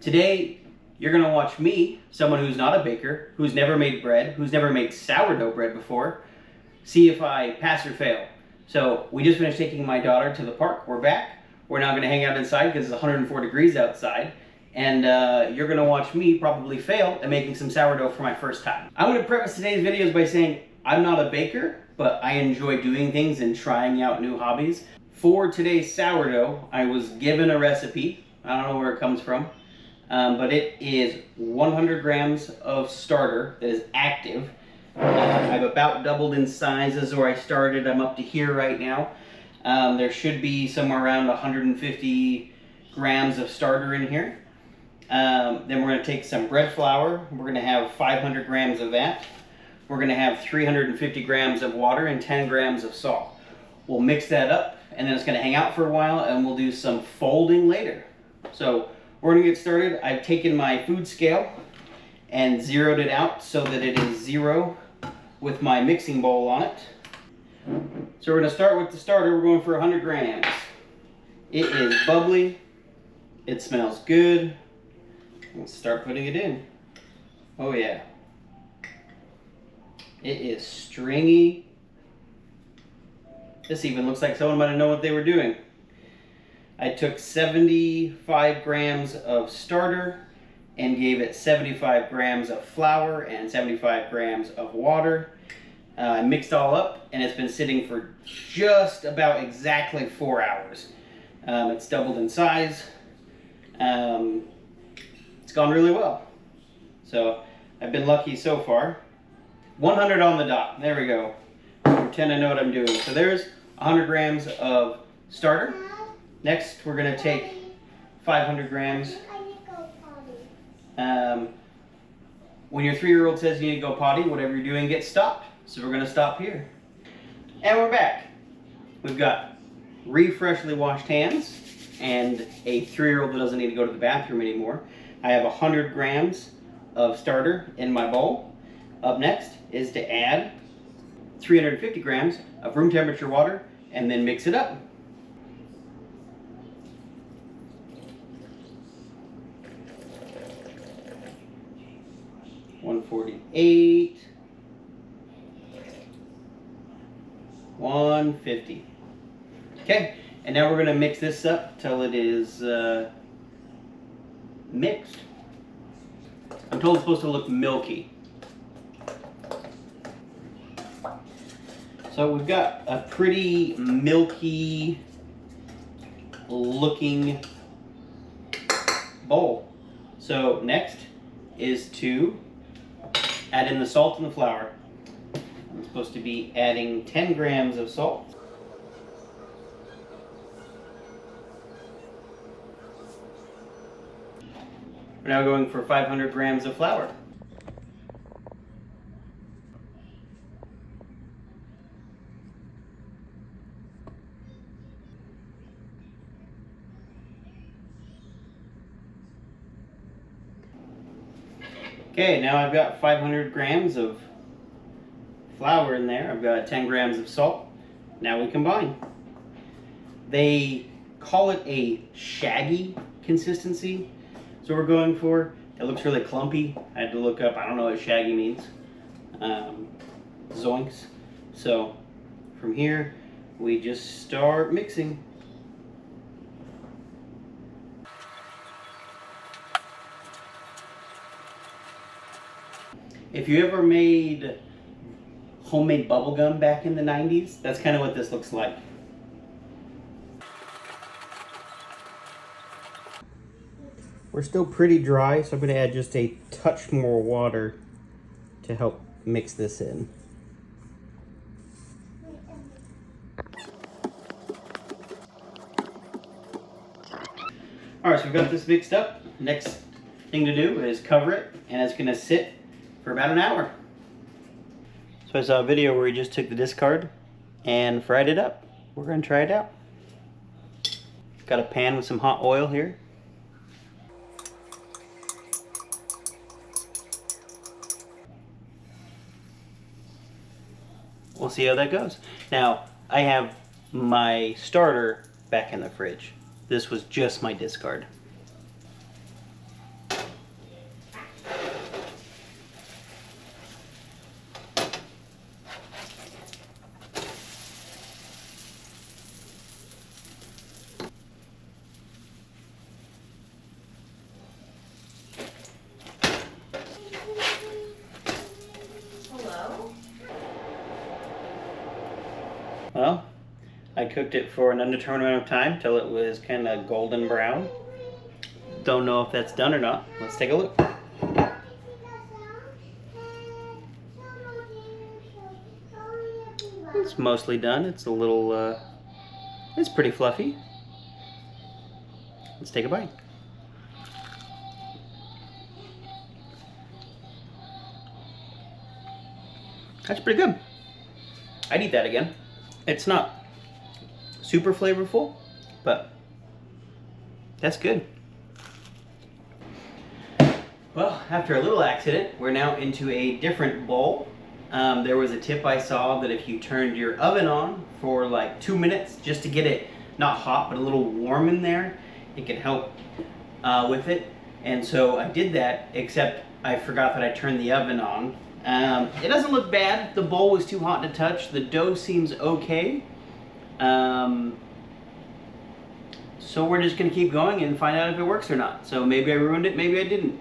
Today, you're gonna watch me, someone who's not a baker, who's never made bread, who's never made sourdough bread before, see if I pass or fail. So we just finished taking my daughter to the park. We're back. We're now gonna hang out inside because it's 104 degrees outside. And you're gonna watch me probably fail at making some sourdough for my first time. I'm gonna preface today's videos by saying I'm not a baker, but I enjoy doing things and trying out new hobbies. For today's sourdough, I was given a recipe. I don't know where it comes from. But it is 100 grams of starter that is active. I've about doubled in size as where I started. I'm up to here right now. There should be somewhere around 150 grams of starter in here. Then we're going to take some bread flour. We're going to have 500 grams of that. We're going to have 350 grams of water and 10 grams of salt. We'll mix that up, and then it's going to hang out for a while, and we'll do some folding later. So we're going to get started. I've taken my food scale and zeroed it out so that it is 0 with my mixing bowl on it. So we're going to start with the starter. We're going for 100 grams. It is bubbly. It smells good. Let's start putting it in. Oh yeah. It is stringy. This even looks like someone might have known what they were doing. I took 75 grams of starter and gave it 75 grams of flour and 75 grams of water. I mixed all up, and it's been sitting for just about exactly 4 hours. It's doubled in size. It's gone really well. So I've been lucky so far. 100 on the dot. There we go. Pretend I know what I'm doing. So there's 100 grams of starter. Next, we're going to take 500 grams. When your 3-year-old says you need to go potty, whatever you're doing gets stopped. So we're going to stop here. And we're back. We've got freshly washed hands and a 3-year-old that doesn't need to go to the bathroom anymore. I have 100 grams of starter in my bowl. Up next is to add 350 grams of room temperature water and then mix it up. $148, $150. Okay, and now we're going to mix this up till it is mixed. I'm told it's supposed to look milky. So we've got a pretty milky looking bowl. So next is to add in the salt and the flour. I'm supposed to be adding 10 grams of salt. We're now going for 500 grams of flour. Okay, now I've got 500 grams of flour in there. I've got 10 grams of salt. Now we combine. They call it a shaggy consistency. So we're going for. It looks really clumpy. I had to look up. I don't know what shaggy means. Zoinks. So from here, we just start mixing. If you ever made homemade bubble gum back in the 90s, that's kind of what this looks like. We're still pretty dry, so I'm going to add just a touch more water to help mix this in. Alright, so we've got this mixed up. Next thing to do is cover it, and it's going to sit for about an hour. So I saw a video where he just took the discard and fried it up. We're going to try it out. Got a pan with some hot oil here. We'll see how that goes. Now, I have my starter back in the fridge. This was just my discard. I cooked it for an undetermined amount of time till it was kind of golden brown. Don't know if that's done or not. Let's take a look. It's mostly done. It's a little, it's pretty fluffy. Let's take a bite. That's pretty good. I'd eat that again. It's not super flavorful, but that's good. Well, after a little accident, we're now into a different bowl. There was a tip I saw that if you turned your oven on for like 2 minutes just to get it not hot but a little warm in there, it could help with it. And so I did that, except I forgot that I turned the oven on. It doesn't look bad. The bowl was too hot to touch. The dough seems okay. So we're just going to keep going and find out if it works or not. So maybe I ruined it, maybe I didn't.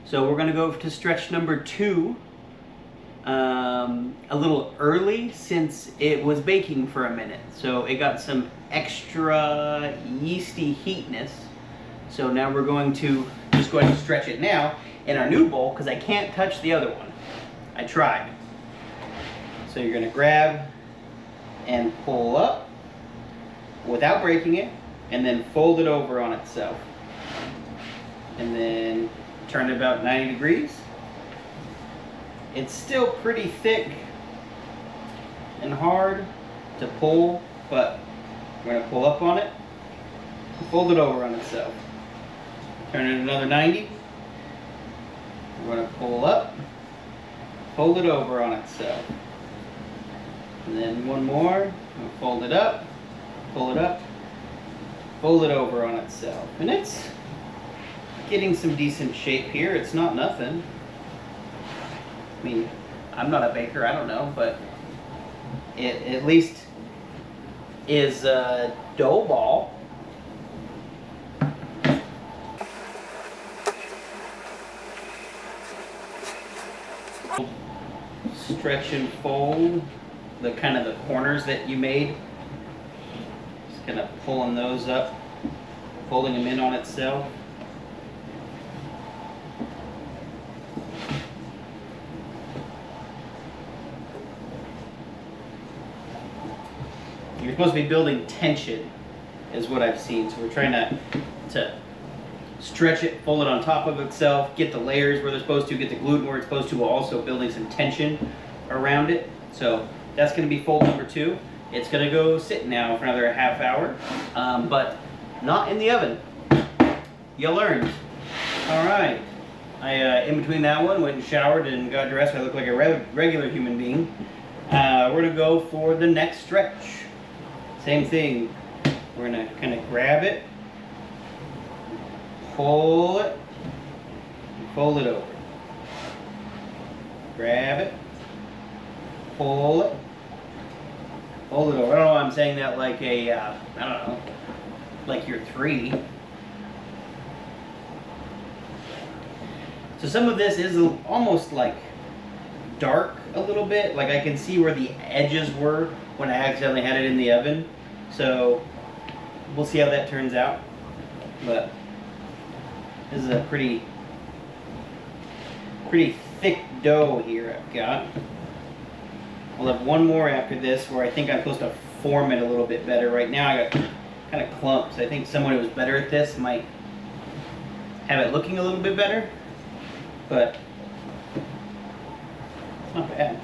So we're going to go to stretch number 2 a little early since it was baking for a minute. So it got some extra yeasty heatness. So now we're going to just go ahead and stretch it now in our new bowl because I can't touch the other one. I tried. So you're going to grab and pull up without breaking it and then fold it over on itself. And then turn it about 90 degrees. It's still pretty thick and hard to pull, but we're going to pull up on it, fold it over on itself. Turn it another 90. We're going to pull up, fold it over on itself. And then one more, we'll fold it up, pull it up, fold it over on itself. And it's getting some decent shape here. It's not nothing. I mean, I'm not a baker, I don't know, but it at least is a dough ball. Stretch and fold the kind of the corners that you made. Just kind of pulling those up, folding them in on itself. You're supposed to be building tension, is what I've seen. So we're trying to stretch it, fold it on top of itself, get the layers where they're supposed to, get the gluten where it's supposed to, while also building some tension around it. So that's going to be fold number 2. It's going to go sit now for another half hour, but not in the oven. You learned. All right. In between that one, went and showered and got dressed. I look like a regular human being. We're going to go for the next stretch. Same thing. We're going to kind of grab it, pull it, and fold it over. Grab it, pull it, fold it over. I don't know why I'm saying that like a, I don't know, like you're 3. So some of this is almost like dark a little bit. Like I can see where the edges were when I accidentally had it in the oven. So we'll see how that turns out. But this is a pretty thick dough here I've got. We'll have one more after this where I think I'm supposed to form it a little bit better. Right now I got kind of clumps. I think someone who was better at this might have it looking a little bit better. But it's not bad.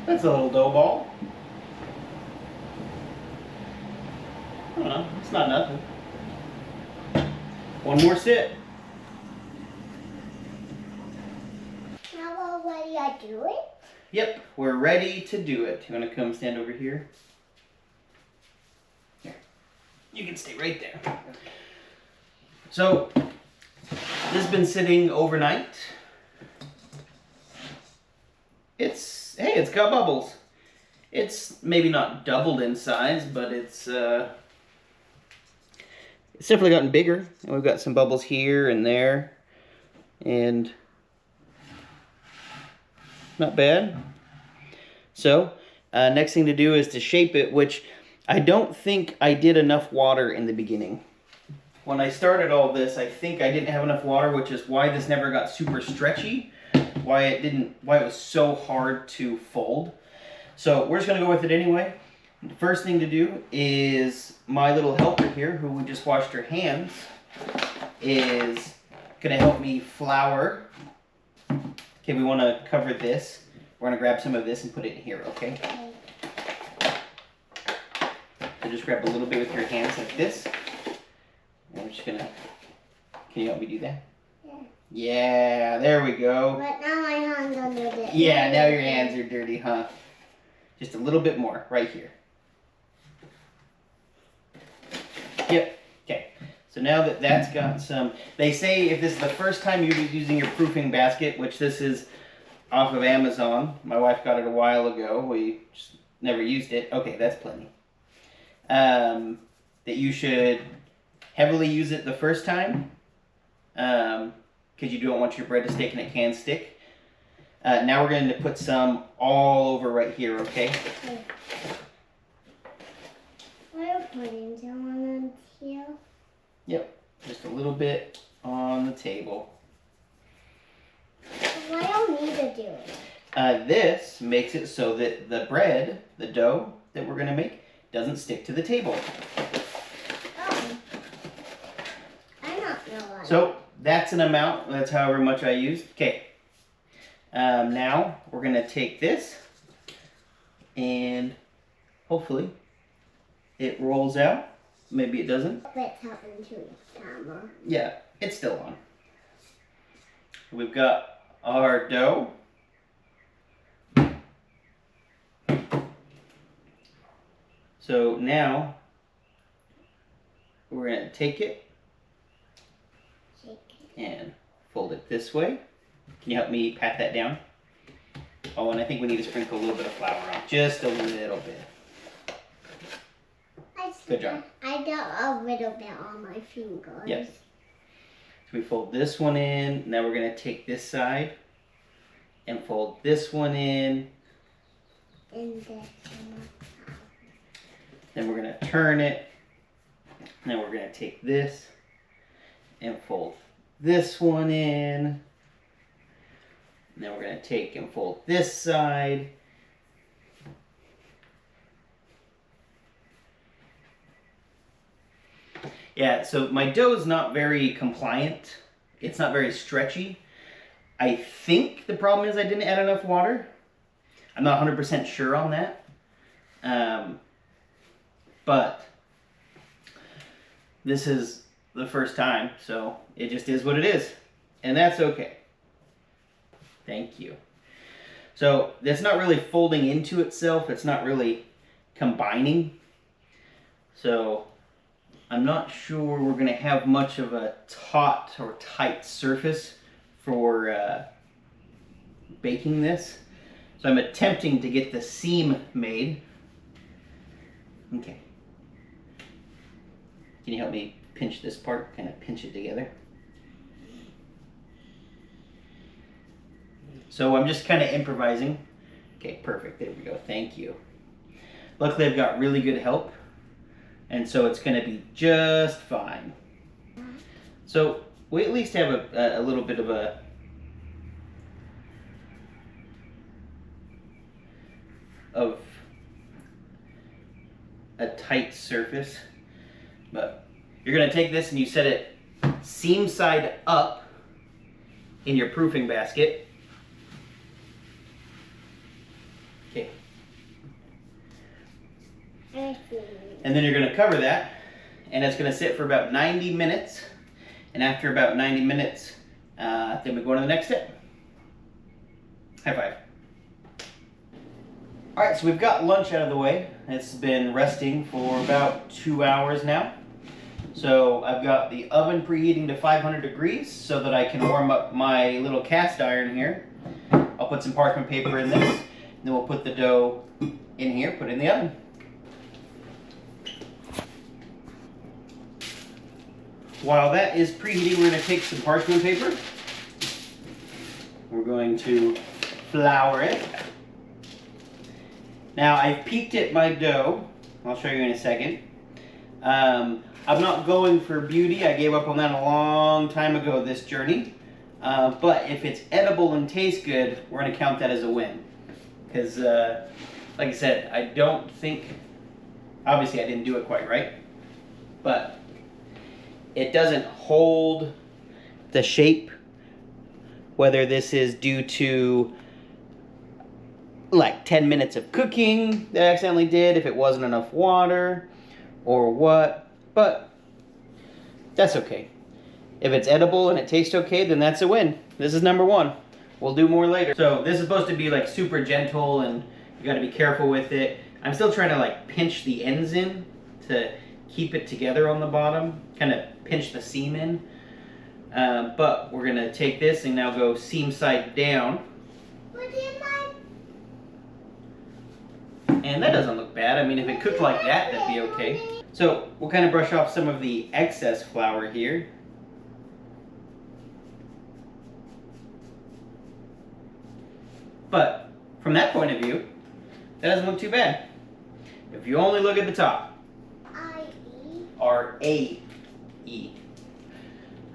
That's a little dough ball. I don't know, it's not nothing. One more sit. Now we're ready to do it? Yep, we're ready to do it. You want to come stand over here? Here. You can stay right there. So, this has been sitting overnight. It's got bubbles. It's maybe not doubled in size, but it's definitely gotten bigger. And we've got some bubbles here and there. And not bad. So, next thing to do is to shape it, which I don't think I did enough water in the beginning. When I started all this, I think I didn't have enough water, which is why this never got super stretchy, why it was so hard to fold. So we're just gonna go with it anyway. The first thing to do is my little helper here, who we just washed her hands, is gonna help me flour. Okay, we wanna cover this. We're gonna grab some of this and put it in here, okay? So just grab a little bit with your hands like this. And we're just gonna, can you help me do that? Yeah. Yeah, there we go. But now my hands are dirty. Yeah, now your hands are dirty, huh? Just a little bit more, right here. Yep, okay. So now that that's got some, they say if this is the first time you're using your proofing basket, which this is off of Amazon. My wife got it a while ago. We just never used it. Okay, that's plenty. That you should heavily use it the first time, because you don't want your bread to stick and it can stick. Now we're going to put some all over right here, okay? We're putting some on here. Yep, just a little bit on the table. Why don't need to do it? This makes it so that the bread, the dough that we're going to make, doesn't stick to the table. Oh. I don't know. So that's an amount. That's however much I used. Okay. Now we're going to take this and hopefully it rolls out. Maybe it doesn't. Let's help into the camera. Yeah, it's still on. We've got our dough. So now we're going to take it and fold it this way. Can you help me pat that down? Oh, and I think we need to sprinkle a little bit of flour on. Just a little bit. Good job. I got a little bit on my fingers. Yes. So we fold this one in. Now we're going to take this side and fold this one in. And this one. Then we're going to turn it. Now we're going to take this and fold this one in. Now we're going to take and fold this side. Yeah, so my dough is not very compliant. It's not very stretchy. I think the problem is I didn't add enough water. I'm not 100% sure on that. But this is the first time, so it just is what it is. And that's okay. Thank you. So that's not really folding into itself. It's not really combining. So I'm not sure we're going to have much of a taut or tight surface for baking this. So I'm attempting to get the seam made. Okay. Can you help me pinch this part? Kind of pinch it together. So I'm just kind of improvising. Okay, perfect. There we go. Thank you. Luckily, I've got really good help. And so it's going to be just fine. So we at least have a little bit of a tight surface. But you're going to take this and you set it seam side up in your proofing basket. Okay. And then you're going to cover that, and it's going to sit for about 90 minutes. And after about 90 minutes, then we go on to the next step. High five. All right, so we've got lunch out of the way. It's been resting for about 2 hours now. So I've got the oven preheating to 500 degrees so that I can warm up my little cast iron here. I'll put some parchment paper in this, and then we'll put the dough in here, put it in the oven. While that is preheating, we're going to take some parchment paper. We're going to flour it. Now, I've peeked at my dough. I'll show you in a second. I'm not going for beauty. I gave up on that a long time ago this journey. But if it's edible and tastes good, we're going to count that as a win. Because, like I said, I don't think... Obviously, I didn't do it quite right. But it doesn't hold the shape. Whether this is due to like 10 minutes of cooking that I accidentally did, if it wasn't enough water, or what. But that's okay. If it's edible and it tastes okay, then that's a win. This is number one. We'll do more later. So this is supposed to be like super gentle and you gotta be careful with it. I'm still trying to like pinch the ends in to keep it together on the bottom. Kind of pinch the seam in. But we're gonna take this and now go seam side down. And that doesn't look bad. I mean, if it cooked like that, that'd be okay. So we'll kind of brush off some of the excess flour here. But from that point of view, that doesn't look too bad. If you only look at the top. R-A-E.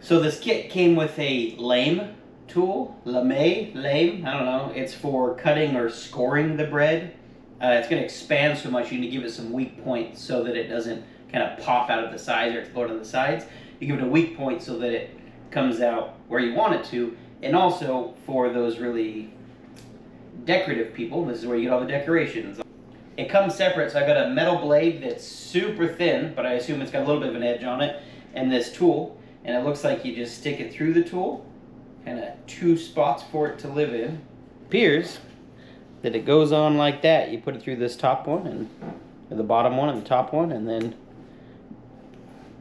So this kit came with a lame tool. Lame, I don't know. It's for cutting or scoring the bread. It's going to expand so much you need to give it some weak points so that it doesn't kind of pop out of the sides or explode on the sides. You give it a weak point so that it comes out where you want it to. And also for those really decorative people, this is where you get all the decorations. It comes separate, so I've got a metal blade that's super thin, but I assume it's got a little bit of an edge on it, and this tool. And it looks like you just stick it through the tool, kind of 2 spots for it to live in. It appears that it goes on like that. You put it through this top one, and the bottom one, and the top one, and then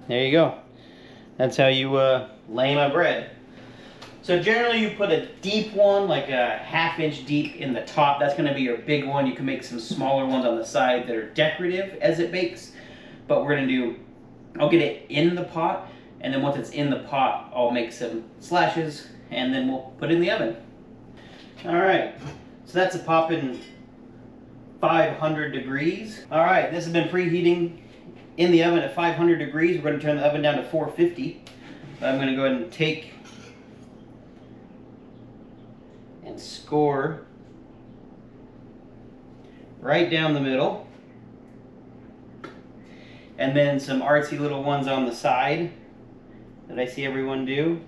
there you go. That's how you lame a bread. So generally you put a deep one, like a 1/2 inch deep in the top. That's going to be your big one. You can make some smaller ones on the side that are decorative as it bakes. But we're going to do, I'll get it in the pot, and then once it's in the pot, I'll make some slashes, and then we'll put it in the oven. Alright, so that's a poppin' 500 degrees. Alright, this has been preheating in the oven at 500 degrees. We're going to turn the oven down to 450. I'm going to go ahead and take and score right down the middle, and then some artsy little ones on the side that I see everyone do.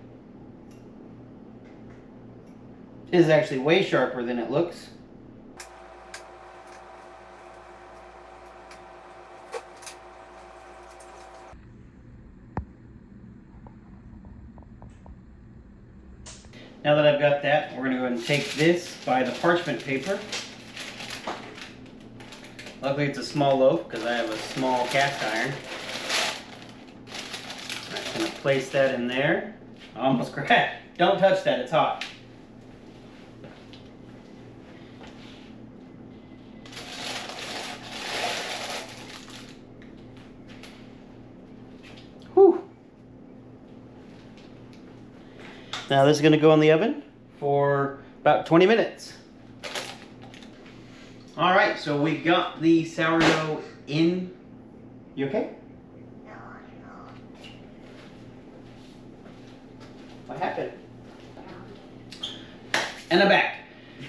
This is actually way sharper than it looks. Now that I've got that, we're going to go ahead and take this by the parchment paper. Luckily it's a small loaf because I have a small cast iron. I'm going to place that in there. Almost cracked. Don't touch that, it's hot. Whew. Now this is going to go in the oven for about 20 minutes. Alright, so we got the sourdough in. You okay? No, I'm not. What happened? And I'm back.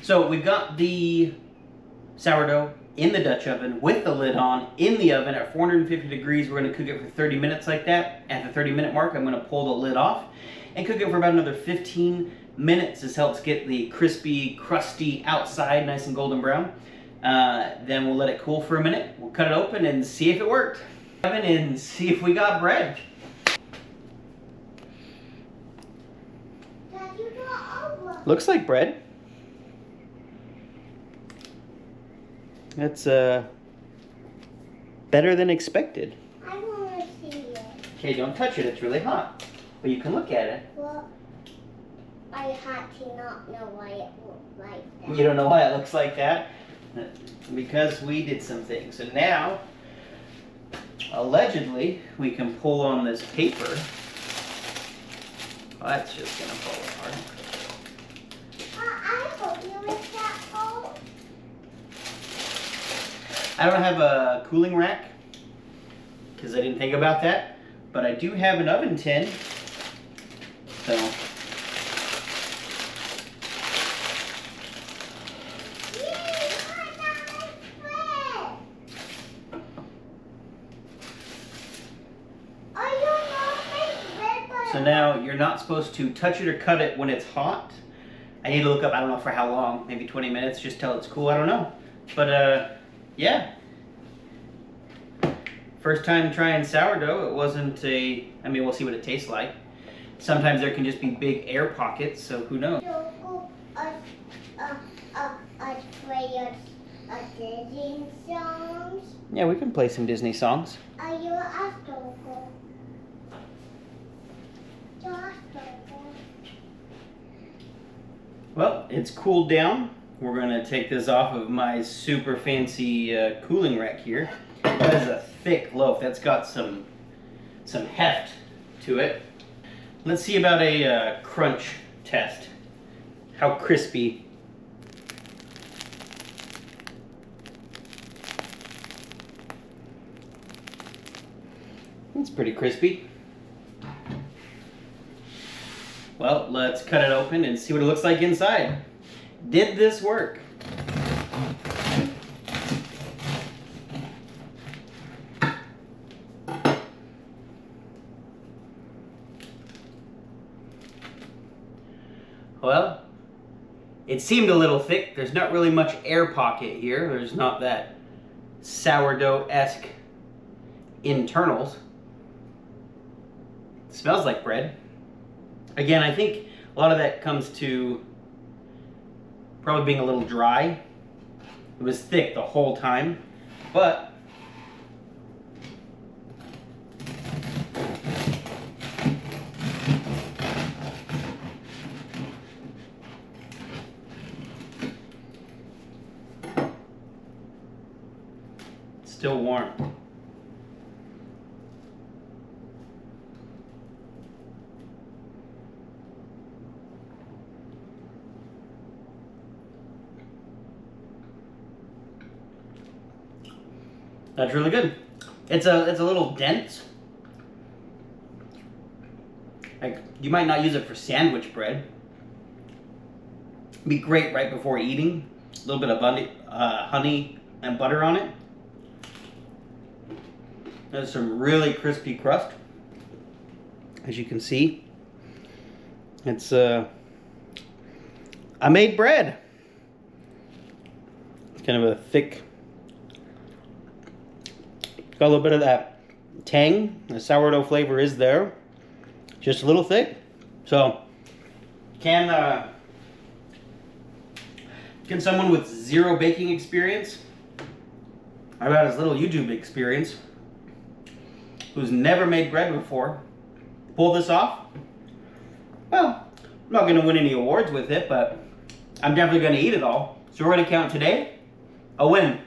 So we've got the sourdough in the Dutch oven with the lid on in the oven at 450 degrees. We're going to cook it for 30 minutes like that. At the 30-minute mark, I'm going to pull the lid off and cook it for about another 15 minutes. This helps get the crispy, crusty outside nice and golden brown. Then we'll let it cool for a minute. We'll cut it open and see if it worked. And see if we got bread. Dad, you got over. Looks like bread. That's better than expected. I want to see it. Okay, don't touch it. It's really hot. But you can look at it. Well, I had to not know why it looked like that. You don't know why it looks like that? because we did some things. So now, allegedly, we can pull on this paper. Well, that's just gonna fall apart. I hope you with that hole. I don't have a cooling rack because I didn't think about that, but I do have an oven tin. So now you're not supposed to touch it or cut it when it's hot. I need to look up, I don't know for how long, maybe 20 minutes, just till it's cool, I don't know. But yeah. First time trying sourdough, it wasn't I mean, we'll see what it tastes like. Sometimes there can just be big air pockets, so who knows. Disney songs. Yeah, we can play some Disney songs. Are you a Stoker? Well, it's cooled down. We're gonna take this off of my super fancy cooling rack here. That is a thick loaf. That's got some heft to it. Let's see about a crunch test. How crispy. It's pretty crispy. Well, let's cut it open and see what it looks like inside. Did this work? Well, it seemed a little thick. There's not really much air pocket here. There's not that sourdough-esque internals. It smells like bread. Again, I think a lot of that comes to probably being a little dry. It was thick the whole time, but it's still warm. That's really good. It's a little dense. Like, you might not use it for sandwich bread. It'd be great right before eating. A little bit of honey and butter on it. There's some really crispy crust. As you can see, it's I made bread. It's kind of a thick. Got a little bit of that tang. The sourdough flavor is there. Just a little thick. So, can someone with zero baking experience, about as little YouTube experience, who's never made bread before, pull this off? Well, I'm not going to win any awards with it, but I'm definitely going to eat it all. So we're going to count today a win.